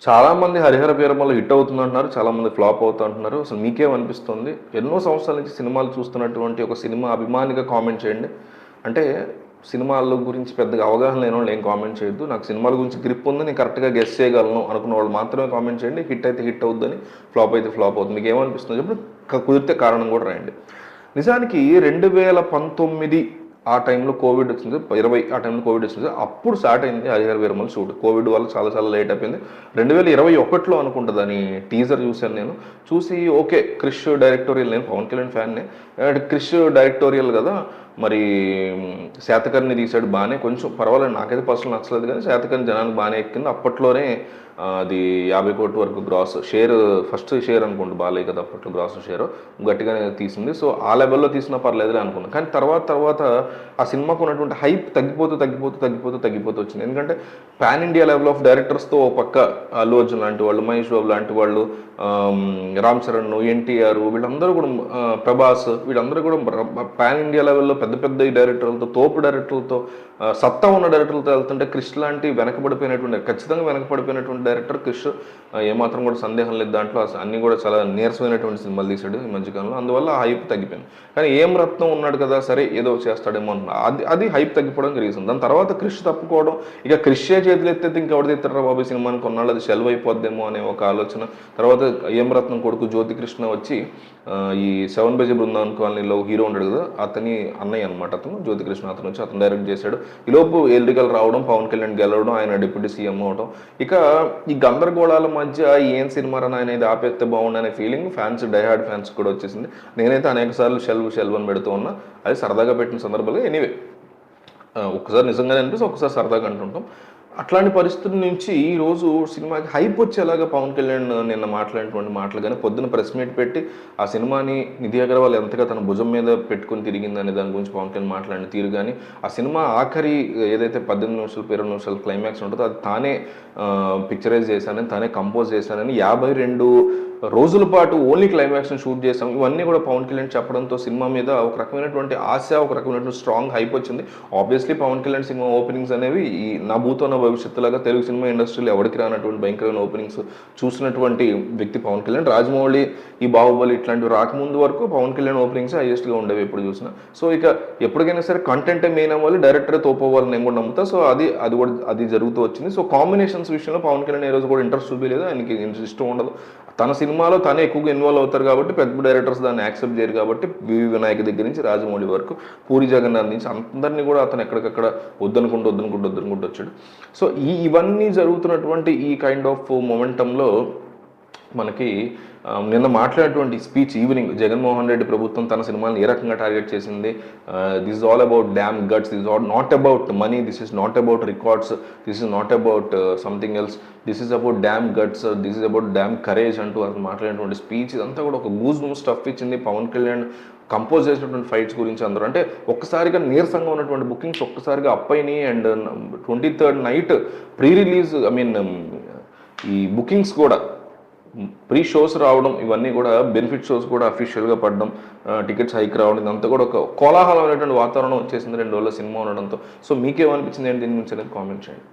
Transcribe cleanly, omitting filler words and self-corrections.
చాలామంది 'హరిహర వీరమల్లు' హిట్ అవుతుందంటున్నారు. చాలామంది ఫ్లాప్ అవుతుందంటున్నారు. అసలు మీకేమనిపిస్తుంది? ఎన్నో సంవత్సరాల నుంచి సినిమాలు చూస్తున్నటువంటి ఒక సినిమా అభిమానిగా కామెంట్ చేయండి. అంటే సినిమాల గురించి పెద్దగా అవగాహన లేనోళ్ళు ఏం కామెంట్ చేయొద్దు. నాకు సినిమాల గురించి గ్రిప్ ఉంది. నేను కరెక్ట్‌గా గెస్ చేయగలను అనుకున్న వాళ్ళు మాత్రమే కామెంట్ చేయండి. హిట్ అయితే హిట్ అవుద్దని, ఫ్లాప్ అయితే ఫ్లాప్ అవుతుంది. మీకేమనిపిస్తుందో చెప్పండి. కుదిరితే కారణం కూడా రాయండి. నిజానికి 2019 ఆ టైంలో కోవిడ్ వచ్చింది. 20 ఆ టైంలో కోవిడ్ వచ్చింది. అప్పుడు స్టార్ట్ అయింది 'హరిహర వీరమల్లు' షూట్. కోవిడ్ వల్ల చాలా చాలా లేట్ అయిపోయింది. 2021లో అనుకుంటా దాని టీజర్ చూశాను నేను. చూసి ఓకే, క్రిష్ డైరెక్టోరియల్, నేను పవన్ కళ్యాణ్ ఫ్యాన్‌నే. క్రిష్ డైరెక్టోరియల్ కదా, మరి శాతకర్ణి తీశాడు బాగానే, కొంచెం పర్వాలేదు, నాకైతే పర్సనల్ నచ్చలేదు కానీ శాతకర్ణి జనానికి బాగానే ఎక్కింది. అప్పట్లోనే అది 50 కోట్ల వరకు గ్రాస్ షేర్, ఫస్ట్ షేర్ అనుకుంటా బాలయ్య కదా అప్పట్లో గ్రాస్ షేర్ గట్టిగానే తీసింది. సో ఆ లెవెల్లో తీసినా పర్లేదులే అనుకున్నాను. కానీ తర్వాత ఆ సినిమాకు ఉన్నటువంటి హైప్ తగ్గిపోతూ వచ్చింది. ఎందుకంటే పాన్ ఇండియా లెవెల్ ఆఫ్ డైరెక్టర్స్తో ఓ పక్క అల్లు అర్జున్ లాంటి వాళ్ళు, మహేష్ బాబు లాంటి వాళ్ళు, రామ్ చరణ్, ఎన్టీఆర్, వీళ్ళందరూ కూడా, ప్రభాస్, వీళ్ళందరూ కూడా పాన్ ఇండియా లెవెల్లో పెద్ద పెద్ద డైరెక్టర్లతో, తోపు డైరెక్టర్లతో, సత్తా ఉన్న డైరెక్టర్లతో వెళ్తుంటే క్రిష్ లాంటి ఖచ్చితంగా వెనకబడిపోయినటువంటి డైరెక్టర్ క్రిష్. ఏమాత్రం కూడా సందేహం లేదు దాంట్లో. అన్ని కూడా చాలా నీరసమైనటువంటి సినిమాలు తీశాడు ఈ మధ్యకాలంలో. అందువల్ల ఆ హైప్ తగ్గిపోయింది. కానీ ఏం రత్నం ఉన్నాడు కదా, సరే ఏదో చేస్తాడేమో అనుకున్నా. అది హైప్ తగ్గిపోవడానికి రీజన్. దాని తర్వాత క్రిష్ తప్పుకోవడం, ఇక క్రిషే చేతులు ఎత్తేది ఇంకెవరు తెస్తారా బాబు సినిమాని, కొన్నాళ్ళు అది షెల్వ్ అయిపోద్దేమో అనే ఒక ఆలోచన. తర్వాత ఏం రత్నం కొడుకు జ్యోతికృష్ణ వచ్చి ఈ 7 బజే బృందావన్ కాలనీలో హీరో ఉంటాడు కదా, అతని అన్నయ్య అనమాట అతను, జ్యోతికృష్ణ. అతను వచ్చి అతను డైరెక్ట్ చేశాడు. ఈలోపు ఎన్నికలు రావడం, పవన్ కళ్యాణ్ గెలవడం, ఆయన డిప్యూటీ సీఎం అవడం. ఇక ఈ గందరగోళాల మధ్య ఏం సినిమా రన్ అనేది ఆపేస్తే బాగుండు అనే ఫీలింగ్ ఫ్యాన్స్, డైహార్డ్ ఫ్యాన్స్ కూడా వచ్చేసింది. నేనైతే అనేక సార్లు షెల్వ్ అని పెడుతూ ఉన్నా. అది సరదాగా పెట్టిన సందర్భాలు. ఎనీవే, ఒక్కసారి నిజంగానే అనిపిస్తే ఒక్కసారి సరదాగా అంటుంటాం. అట్లాంటి పరిస్థితుల నుంచి ఈరోజు సినిమాకి హైప్ వచ్చేలాగా పవన్ కళ్యాణ్ నిన్న మాట్లాడినటువంటి మాటలు కానీ, పొద్దున ప్రెస్ మీట్ పెట్టి ఆ సినిమాని నిధి అగర్వాల్ ఎంతగా తన భుజం మీద పెట్టుకుని తిరిగిందనే దాని గురించి పవన్ కళ్యాణ్ మాట్లాడిన తీరు కానీ, ఆ సినిమా ఆఖరి ఏదైతే 18 నిమిషాలు 20 నిమిషాలు క్లైమాక్స్ ఉంటుందో అది తానే పిక్చరైజ్ చేశానని, తానే కంపోజ్ చేశానని, 52 రోజుల పాటు ఓన్లీ క్లైమాక్స్ని షూట్ చేసాం, ఇవన్నీ కూడా పవన్ కళ్యాణ్ చెప్పడంతో సినిమా మీద ఒక రకమైనటువంటి ఆశ, ఒక రకమైనటువంటి స్ట్రాంగ్ హైప్ వచ్చింది. Obviously Pawan Kalyan cinema openings అనేవి ఈ నా భూతో నా భవిష్యత్తులాగా తెలుగు సినిమా ఇండస్ట్రీలో ఎవరికి రానటువంటి భయంకరమైన ఓపెనింగ్స్ చూసినటువంటి వ్యక్తి పవన్ కళ్యాణ్. రాజమౌళి, ఈ బాహుబలి ఇట్లాంటివి రాకముందు వరకు పవన్ కళ్యాణ్ ఓపెనింగ్స్ హైయెస్ట్గా ఉండేవి ఎప్పుడు చూసినా. సో ఇక ఎప్పటికైనా సరే కంటెంటే మెయిన్ అవ్వాలి, డైరెక్టరే తోపోవాలని నేను కూడా నమ్ముతా. సో అది జరుగుతూ వచ్చింది. సో కాంబినేషన్స్ విషయంలో పవన్ కళ్యాణ్ ఏ రోజు కూడా ఇంట్రెస్ట్ చూపించలేదు, ఆయనకి ఇష్టం ఉండదు. తన సినిమాలో తనే ఎక్కువగా ఇన్వాల్వ్ అవుతారు కాబట్టి, పెద్ద డైరెక్టర్స్ దాన్ని యాక్సెప్ట్ చేయరు కాబట్టి, వివి వినాయక్ దగ్గర నుంచి రాజమౌళి వరకు, పూరి జగన్నాథ్ నుంచి అందరినీ కూడా అతను ఎక్కడికక్కడ వద్దనుకుంటూ వచ్చాడు. సో ఇవన్నీ జరుగుతున్నటువంటి ఈ కైండ్ ఆఫ్ మొమెంటంలో మనకి నిన్న మాట్లాడినటువంటి స్పీచ్ ఈవినింగ్, జగన్మోహన్ రెడ్డి ప్రభుత్వం తన సినిమాని ఏ రకంగా టార్గెట్ చేసింది, this is all about dam guts, this is not about money, this is not about records, this is not about something else, this is about dam guts, this is about dam courage అంటూ అతను మాట్లాడినటువంటి speech ఇదంతా కూడా ఒక goose bumps stuff ఇచ్చింది. Pawan Kalyan compose చేసినటువంటి fights గురించి అందరూ అంటే ఒక్కసారిగా నీరసంగా ఉన్నటువంటి బుకింగ్స్ ఒక్కసారిగా అప్ అయినాయి. And 23rd night pre release, ఈ బుకింగ్స్ కూడా ప్రీ షోస్ రావడం, ఇవన్నీ కూడా బెనిఫిట్ షోస్ కూడా అఫీషియల్గా పడడం, టికెట్స్ హైక్ రావడం, ఇదంతా కూడా ఒక కోలాహలమైనటువంటి వాతావరణం వచ్చేసింది 2 రోజుల సినిమా ఉండడంతో. సో మీకేమనిపించింది ఏంటి దీని నుంచి అనేది కామెంట్ చేయండి.